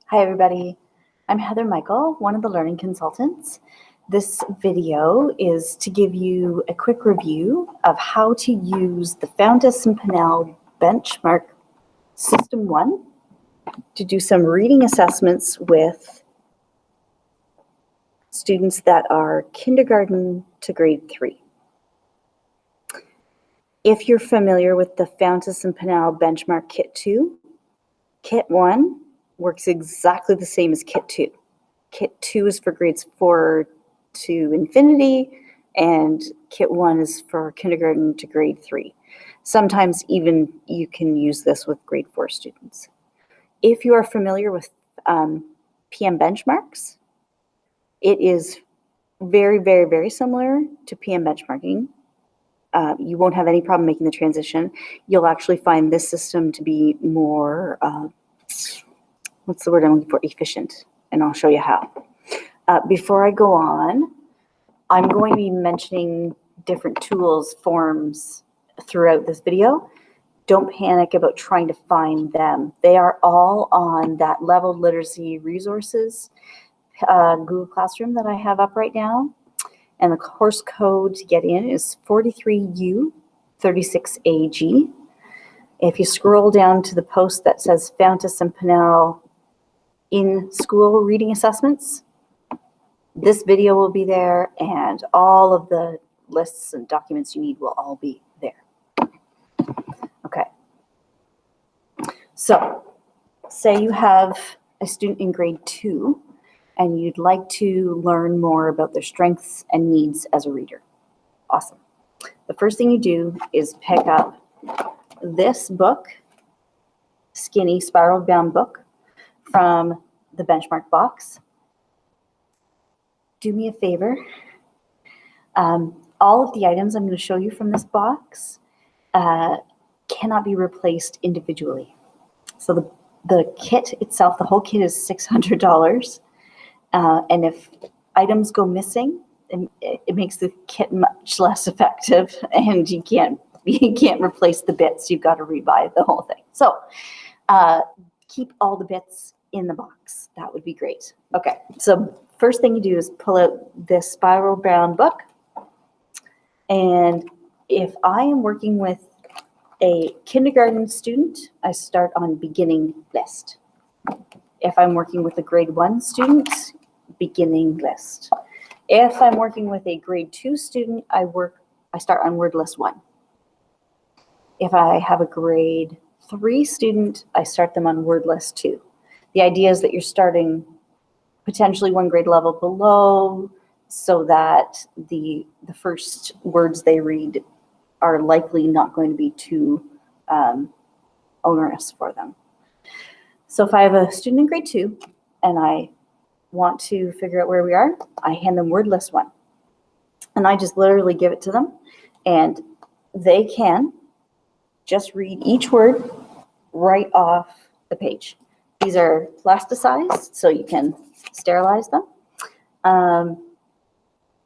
Hi everybody, I'm Heather Michael, one of the learning consultants. This video is to give you a quick review of how to use the Fountas and Pinnell Benchmark System 1 to do some reading assessments with students that are kindergarten to grade 3. If you're familiar with the Fountas and Pinnell Benchmark Kit 2, Kit 1 works exactly the same as Kit 2. Kit 2 is for grades 4 to infinity, and Kit 1 is for kindergarten to grade 3. Sometimes even you can use this with grade 4 students. If you are familiar with PM benchmarks, it is very, very, very similar to PM benchmarking. You won't have any problem making the transition. You'll actually find this system to be more, what's the word I'm looking for, efficient, and I'll show you how. Before I go on, I'm going to be mentioning different tools, forms throughout this video. Don't panic about trying to find them. They are all on that Level Literacy Resources Google Classroom that I have up right now. And the course code to get in is 43U36AG. If you scroll down to the post that says Fountas and Pinnell in School Reading Assessments, this video will be there, and all of the lists and documents you need will all be there. Okay. So, say you have a student in grade 2, and you'd like to learn more about their strengths and needs as a reader. Awesome. The first thing you do is pick up this book, skinny spiral bound book from the benchmark box. Do me a favor. All of the items I'm going to show you from this box cannot be replaced individually. So the kit itself, the whole kit is $600. And if items go missing, it makes the kit much less effective, and you can't replace the bits. You've got to rebuy the whole thing. So keep all the bits in the box. That would be great. Okay, so first thing you do is pull out this spiral bound book. And if I am working with a kindergarten student, I start on beginning list. If I'm working with a grade 1 student, beginning list. If I'm working with a grade 2 student, I start on word list 1. If I have a grade 3 student, I start them on word list 2. The idea is that you're starting potentially one grade level below, so that the first words they read are likely not going to be too onerous for them. So if I have a student in grade 2 and I want to figure out where we are, I hand them word list 1. And I just literally give it to them, and they can just read each word right off the page. These are plasticized, so you can sterilize them.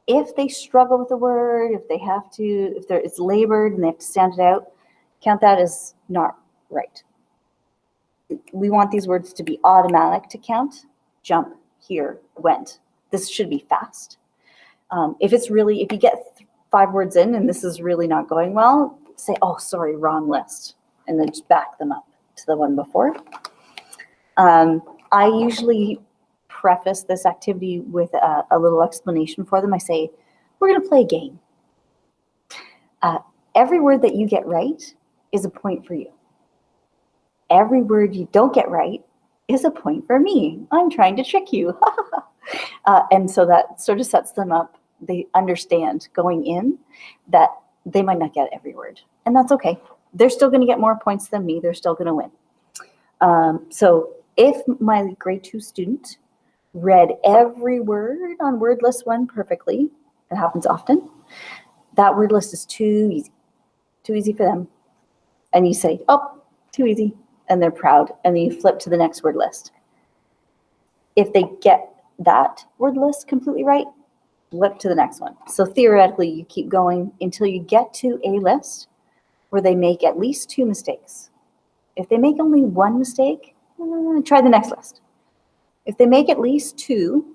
If they struggle with the word, if it's labored and they have to sound it out, count that as not right. We want these words to be automatic to count. Jump, here, went. This should be fast. If you get 5 words in and this is really not going well, say, oh, sorry, wrong list, and then just back them up to the one before. I usually preface this activity with a little explanation for them. I say, we're going to play a game. Every word that you get right is a point for you. Every word you don't get right is a point for me. I'm trying to trick you. And so that sort of sets them up. They understand going in that they might not get every word, and that's okay. They're still going to get more points than me. They're still going to win. So if my grade 2 student read every word on word list 1 perfectly, it happens often, that word list is too easy for them. And you say, oh, too easy. And they're proud. And then you flip to the next word list. If they get that word list completely right, flip to the next one. So theoretically, you keep going until you get to a list where they make at least 2 mistakes. If they make only 1 mistake, try the next list. If they make at least 2,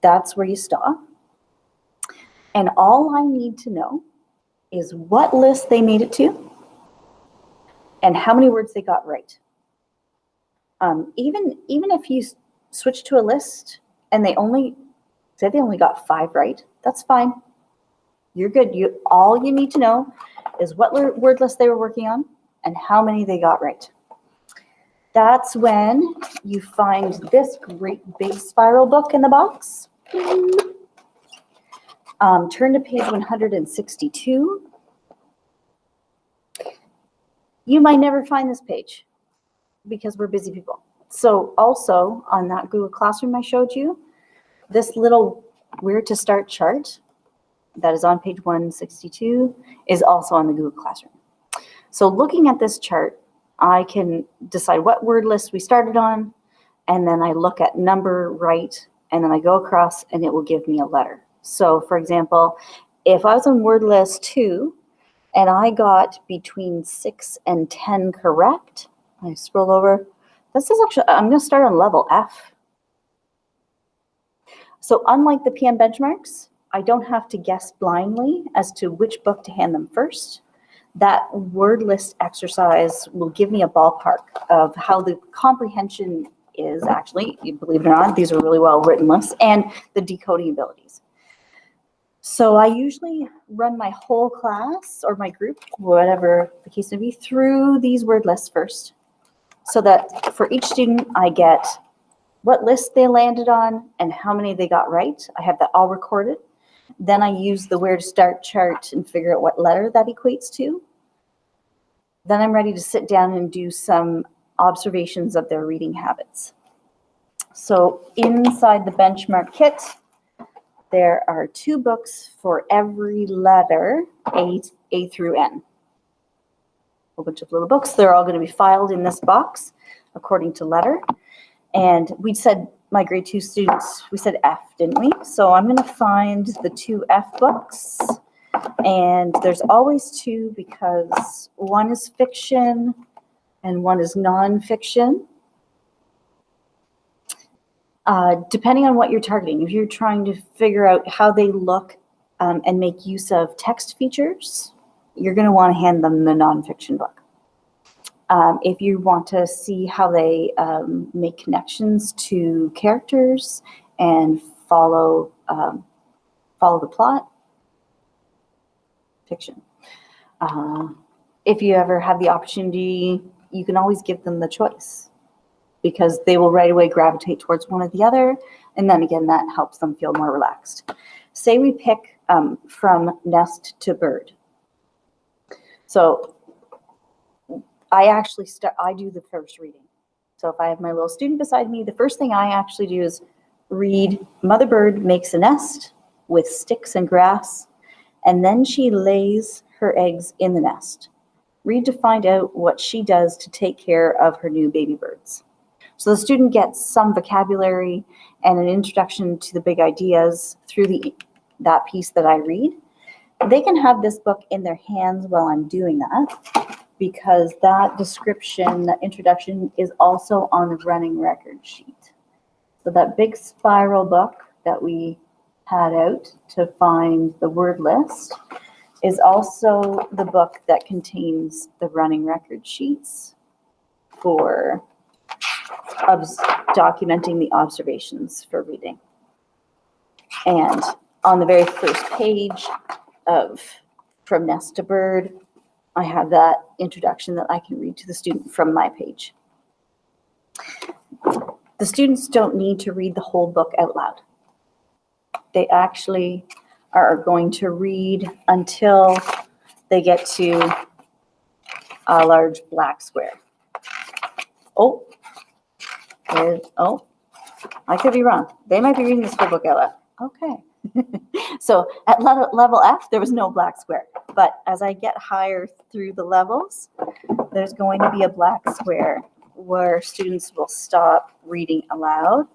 that's where you stop. And all I need to know is what list they made it to and how many words they got right. Even if you switch to a list and they only got 5 right, that's fine. You're good. All you need to know is what word list they were working on and how many they got right. That's when you find this great big spiral book in the box. Turn to page 162. You might never find this page because we're busy people. So also on that Google Classroom I showed you, this little where to start chart that is on page 162 is also on the Google Classroom. So looking at this chart, I can decide what word list we started on, and then I look at number right, and then I go across and it will give me a letter. So for example, if I was on word list 2 and I got between 6 and 10 correct, I scroll over. This is actually, I'm going to start on level F. So unlike the PM benchmarks, I don't have to guess blindly as to which book to hand them first. That word list exercise will give me a ballpark of how the comprehension is actually, believe it or not, these are really well written lists, and the decoding abilities. So I usually run my whole class or my group, whatever the case may be, through these word lists first, so that for each student I get what list they landed on and how many they got right. I have that all recorded. Then I use the where to start chart and figure out what letter that equates to. Then I'm ready to sit down and do some observations of their reading habits. So inside the benchmark kit, there are 2 books for every letter, A through N. A whole bunch of little books. They're all going to be filed in this box according to letter. And we said, my grade 2 students, we said F, didn't we? So I'm going to find the 2 F books. And there's always 2 because one is fiction and one is nonfiction. Depending on what you're targeting, if you're trying to figure out how they look and make use of text features, you're going to want to hand them the nonfiction book. If you want to see how they make connections to characters and follow the plot, fiction. If you ever have the opportunity, you can always give them the choice because they will right away gravitate towards one or the other, and then again, that helps them feel more relaxed. Say we pick from nest to bird. So I actually I do the first reading. So if I have my little student beside me, the first thing I actually do is read Mother Bird makes a nest with sticks and grass, and then she lays her eggs in the nest. Read to find out what she does to take care of her new baby birds. So the student gets some vocabulary and an introduction to the big ideas through that piece that I read. They can have this book in their hands while I'm doing that, because that description, that introduction, is also on the running record sheet. So that big spiral book that we had out to find the word list is also the book that contains the running record sheets for documenting the observations for reading. And on the very first page of From Nest to Bird, I have that introduction that I can read to the student from my page. The students don't need to read the whole book out loud. They actually are going to read until they get to a large black square. Oh, I could be wrong. They might be reading this whole book out loud. Okay. So at level F, there was no black square. But as I get higher through the levels, there's going to be a black square where students will stop reading aloud.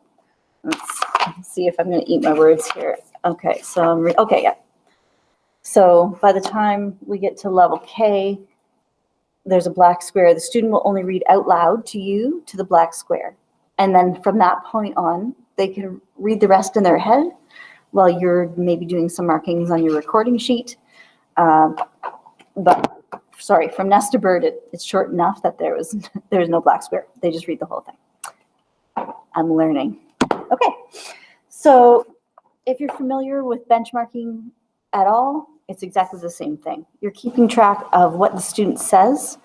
Let's see if I'm going to eat my words here. Okay, so yeah. So by the time we get to level K, there's a black square. The student will only read out loud to you to the black square. And then from that point on, they can read the rest in their head while you're maybe doing some markings on your recording sheet. But sorry, from nest to bird, it's short enough that there's no black square. They just read the whole thing. I'm learning. Okay, so if you're familiar with benchmarking at all, it's exactly the same thing. You're keeping track of what the student says.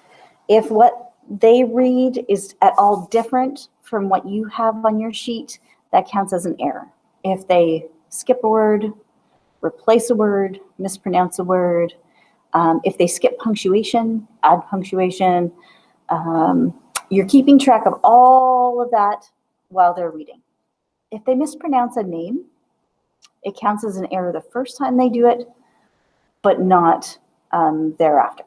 If what they read is at all different from what you have on your sheet, that counts as an error. If they skip a word, replace a word, mispronounce a word, if they skip punctuation, add punctuation, you're keeping track of all of that while they're reading. If they mispronounce a name, it counts as an error the first time they do it, but not thereafter.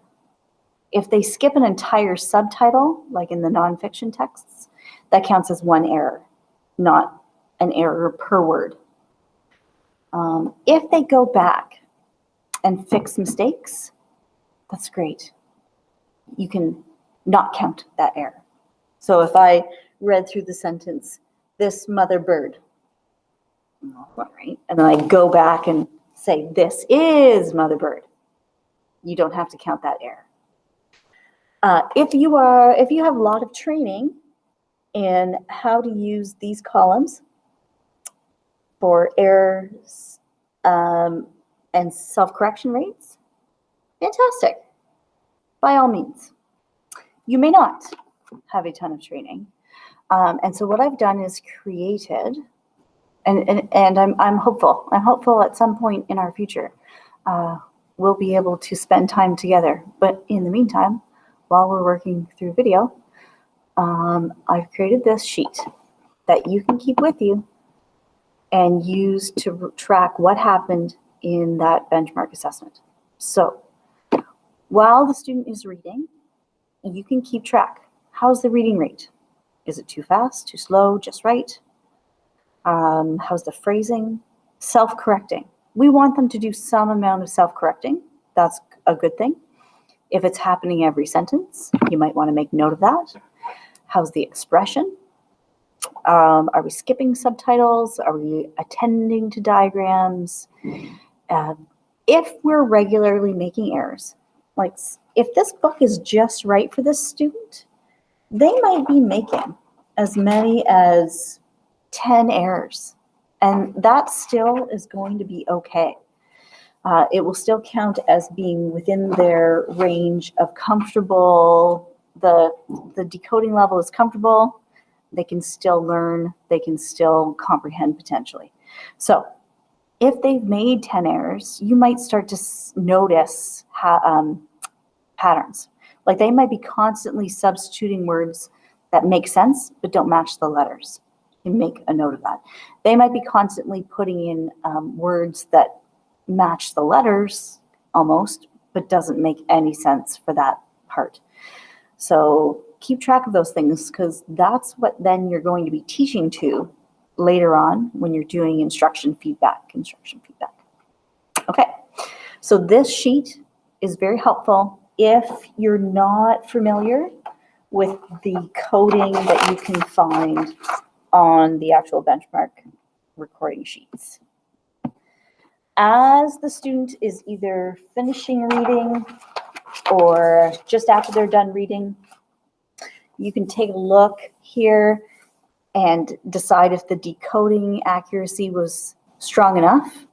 If they skip an entire subtitle, like in the nonfiction texts, that counts as one error, not an error per word. If they go back and fix mistakes, that's great. You can not count that error. So if I read through the sentence, this mother bird, right? And then I go back and say, this is mother bird. You don't have to count that error. If you have a lot of training in how to use these columns for errors and self-correction rates, fantastic, by all means. You may not have a ton of training. And so what I've done is created, and I'm hopeful. I'm hopeful at some point in our future, we'll be able to spend time together. But in the meantime, while we're working through video, I've created this sheet that you can keep with you and use to track what happened in that benchmark assessment. So while the student is reading, you can keep track. How's the reading rate? Is it too fast, too slow, just right? How's the phrasing? Self-correcting. We want them to do some amount of self-correcting. That's a good thing. If it's happening every sentence, you might want to make note of that. How's the expression? Are we skipping subtitles? Are we attending to diagrams? If we're regularly making errors, like if this book is just right for this student, they might be making as many as 10 errors, and that still is going to be okay. It will still count as being within their range of comfortable. The decoding level is comfortable. They can still learn. They can still comprehend potentially. So if they've made 10 errors, you might start to notice patterns. Like they might be constantly substituting words that make sense but don't match the letters. You make a note of that. They might be constantly putting in words that match the letters almost, but doesn't make any sense for that part. So keep track of those things, because that's what then you're going to be teaching to later on when you're doing instruction feedback. Okay, so this sheet is very helpful if you're not familiar with the coding that you can find on the actual benchmark recording sheets. As the student is either finishing reading or just after they're done reading, you can take a look here and decide if the decoding accuracy was strong enough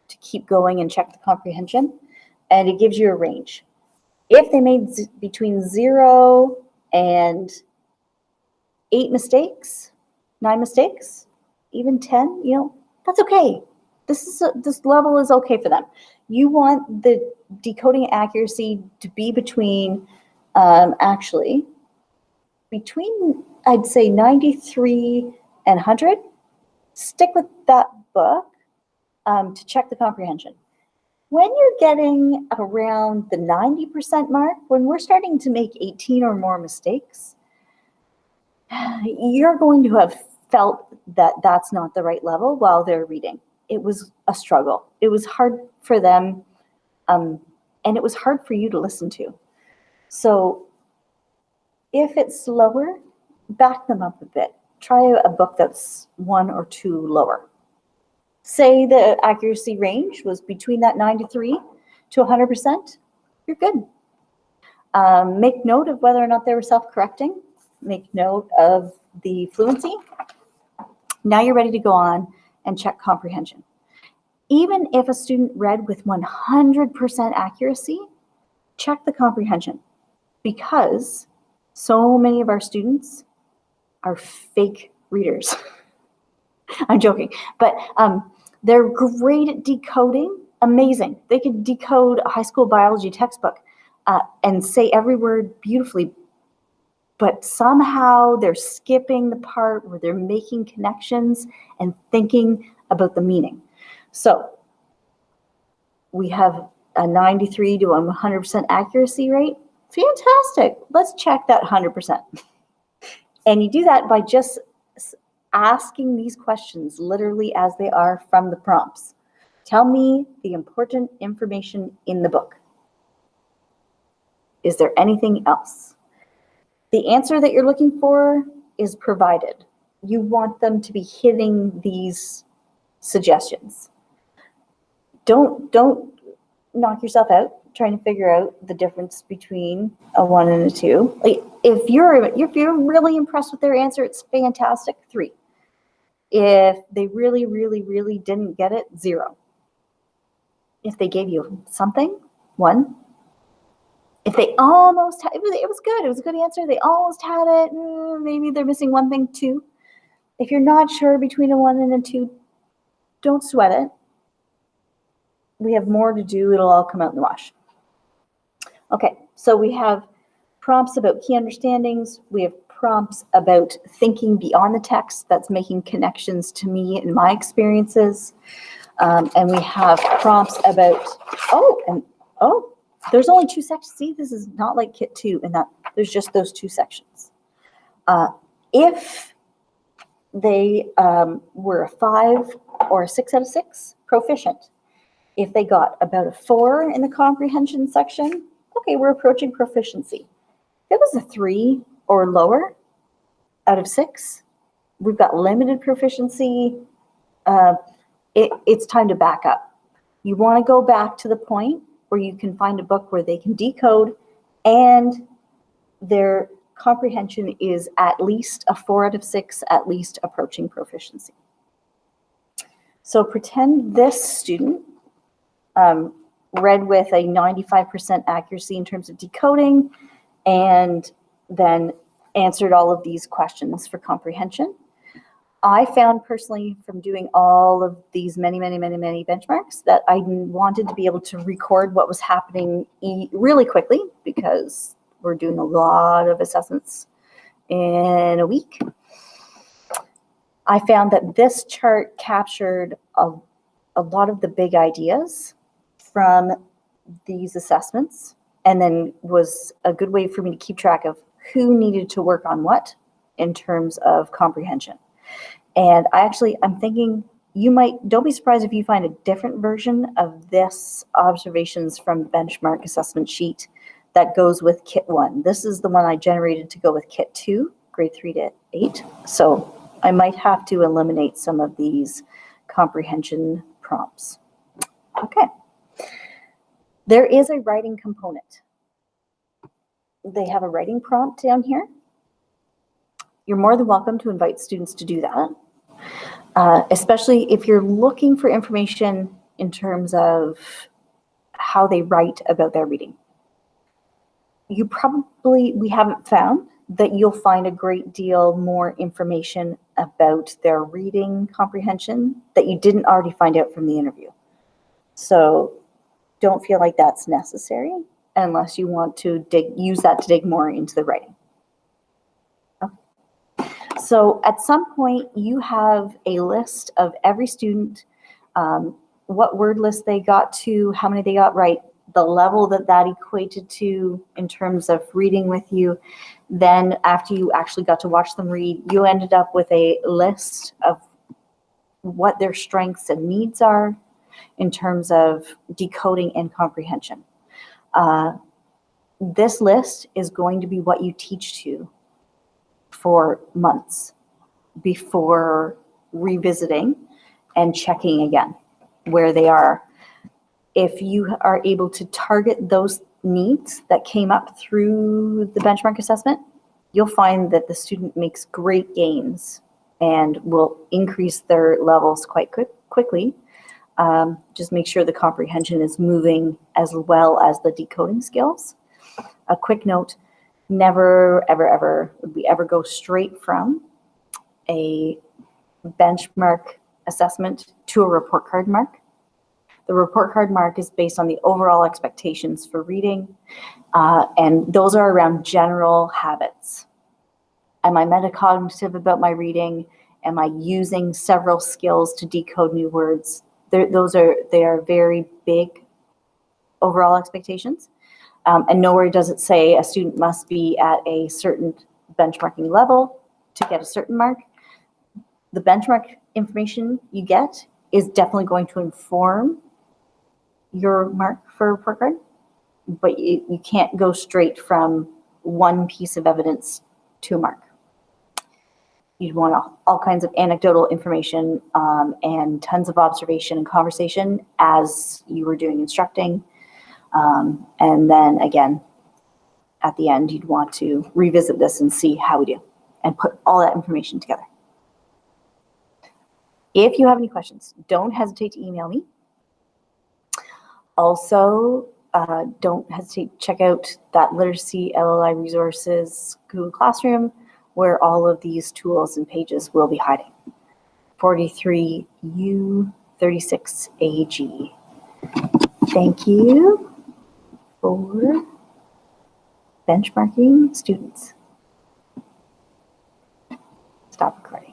to keep going and check the comprehension. And it gives you a range. If they made between 0 and 8 mistakes, 9 mistakes, even 10, that's okay. This level is okay for them. You want the decoding accuracy to be between, I'd say 93 and 100. Stick with that book to check the comprehension. When you're getting around the 90% mark, when we're starting to make 18 or more mistakes, you're going to have felt that that's not the right level while they're reading. It was a struggle. It was hard for them, and it was hard for you to listen to. So if it's slower, back them up a bit. try a book that's 1 or 2 lower. Say the accuracy range was between that 93 to 100%, you're good. Make note of whether or not they were self-correcting. Make note of the fluency. Now you're ready to go on and check comprehension. Even if a student read with 100% accuracy, check the comprehension, because so many of our students are fake readers. I'm joking, but they're great at decoding, amazing. They could decode a high school biology textbook and say every word beautifully, but somehow they're skipping the part where they're making connections and thinking about the meaning. So we have a 93 to 100% accuracy rate. Fantastic. Let's check that 100%. And you do that by just asking these questions literally as they are from the prompts. Tell me the important information in the book. Is there anything else? The answer that you're looking for is provided. You want them to be hitting these suggestions. Don't knock yourself out trying to figure out the difference between a 1 and a 2. Like, if you're really impressed with their answer, it's fantastic, 3. If they really, really, really didn't get it, 0. If they gave you something, 1. If they almost had it, was good. It was a good answer. They almost had it. Maybe they're missing one thing, 2. If you're not sure between a 1 and a 2, don't sweat it. We have more to do. It'll all come out in the wash. Okay, so we have prompts about key understandings. We have prompts about thinking beyond the text. That's making connections to me and my experiences. And we have prompts about, there's only 2 sections. See, this is not like Kit 2 in that there's just those 2 sections. If they were a 5 or a 6 out of 6, proficient. If they got about a 4 in the comprehension section, okay, we're approaching proficiency. If it was a 3 or lower out of 6, we've got limited proficiency. It's time to back up. You want to go back to the point where you can find a book where they can decode and their comprehension is at least a 4 out of 6, at least approaching proficiency. So pretend this student read with a 95% accuracy in terms of decoding and then answered all of these questions for comprehension. I found personally from doing all of these many benchmarks that I wanted to be able to record what was happening really quickly, because we're doing a lot of assessments in a week. I found that this chart captured a lot of the big ideas from these assessments, and then was a good way for me to keep track of who needed to work on what in terms of comprehension. And I'm thinking don't be surprised if you find a different version of this observations from benchmark assessment sheet that goes with Kit 1. This is the one I generated to go with Kit 2, grade 3 to 8. So I might have to eliminate some of these comprehension prompts. Okay. There is a writing component. They have a writing prompt down here. You're more than welcome to invite students to do that, especially if you're looking for information in terms of how they write about their reading. We haven't found that you'll find a great deal more information about their reading comprehension that you didn't already find out from the interview. So don't feel like that's necessary unless you want to use that to dig more into the writing. Okay. So at some point you have a list of every student, what word list they got to, how many they got right, the level that equated to in terms of reading with you. Then after you actually got to watch them read, you ended up with a list of what their strengths and needs are in terms of decoding and comprehension. This list is going to be what you teach to for months. before revisiting and checking again where they are. If you are able to target those needs that came up through the benchmark assessment, you'll find that the student makes great gains and will increase their levels quite quickly. Just make sure the comprehension is moving as well as the decoding skills. A quick note, never, ever, ever would we ever go straight from a benchmark assessment to a report card mark. The report card mark is based on the overall expectations for reading, and those are around general habits. Am I metacognitive about my reading? Am I using several skills to decode new words? They are very big overall expectations. And nowhere does it say a student must be at a certain benchmarking level to get a certain mark. The benchmark information you get is definitely going to inform your mark for a report card, but you can't go straight from one piece of evidence to a mark. You'd want all kinds of anecdotal information and tons of observation and conversation as you were doing instructing. And then again, at the end, you'd want to revisit this and see how we do and put all that information together. If you have any questions, don't hesitate to email me. Also, don't hesitate to check out that Literacy LLI Resources Google Classroom, where all of these tools and pages will be hiding. 43U36AG. Thank you for benchmarking students. Stop recording.